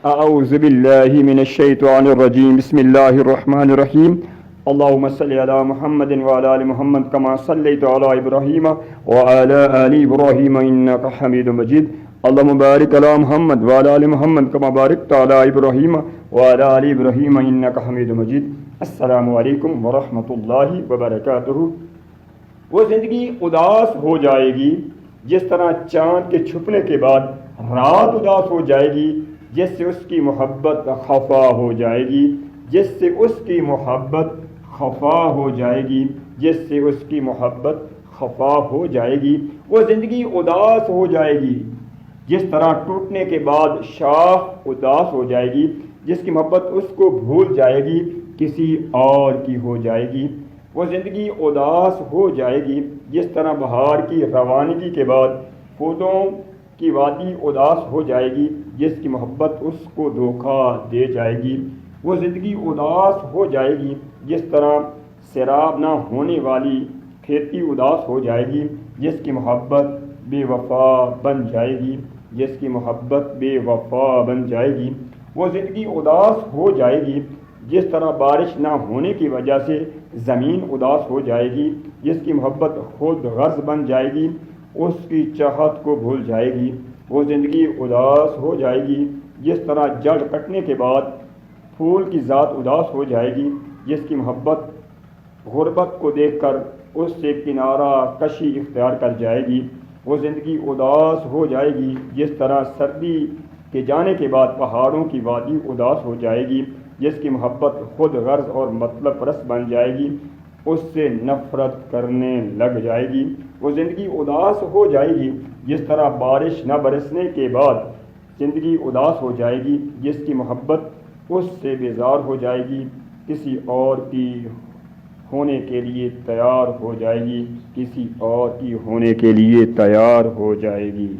أعوذ بالله من الشيطان الرجيم بسم الله الرحمن الرحيم اللهم صل على محمد وعلى آل محمد كما صليت على إبراهيم وعلى آل إبراهيم إنك حميد مجيد اللهم بارك على محمد وعلى آل محمد كما باركت على إبراهيم وعلى آل إبراهيم إنك حميد مجيد السلام علیکم ورحمۃ اللہ وبرکاتہ۔ وہ زندگی اداس ہو جائے گی جس طرح چاند کے چھپنے کے بعد رات اداس ہو جائے گی، جس سے اس کی محبت خفا ہو جائے گی، جس سے اس کی محبت خفا ہو جائے گی، جس سے اس کی محبت خفا ہو جائے گی۔ وہ زندگی اداس ہو جائے گی جس طرح ٹوٹنے کے بعد شاخ اداس ہو جائے گی، جس کی محبت اس کو بھول جائے گی، کسی اور کی ہو جائے گی۔ وہ زندگی اداس ہو جائے گی جس طرح بہار کی روانگی کے بعد پھولوں کی وادی اداس ہو جائے گی، جس کی محبت اس کو دھوکہ دے جائے گی۔ وہ زندگی اداس ہو جائے گی جس طرح سیراب نہ ہونے والی کھیتی اداس ہو جائے گی، جس کی محبت بے وفا بن جائے گی، جس کی محبت بے وفا بن جائے گی۔ وہ زندگی اداس ہو جائے گی جس طرح بارش نہ ہونے کی وجہ سے زمین اداس ہو جائے گی، جس کی محبت خود غرض بن جائے گی، اس کی چاہت کو بھول جائے گی۔ وہ زندگی اداس ہو جائے گی جس طرح جڑ کٹنے کے بعد پھول کی ذات اداس ہو جائے گی، جس کی محبت غربت کو دیکھ کر اس سے کنارہ کشی اختیار کر جائے گی۔ وہ زندگی اداس ہو جائے گی جس طرح سردی کے جانے کے بعد پہاڑوں کی وادی اداس ہو جائے گی، جس کی محبت خود غرض اور مطلب پرست بن جائے گی، اس سے نفرت کرنے لگ جائے گی۔ وہ زندگی اداس ہو جائے گی جس طرح بارش نہ برسنے کے بعد زندگی اداس ہو جائے گی، جس کی محبت اس سے بیزار ہو جائے گی، کسی اور کی ہونے کے لیے تیار ہو جائے گی، کسی اور کی ہونے کے لیے تیار ہو جائے گی۔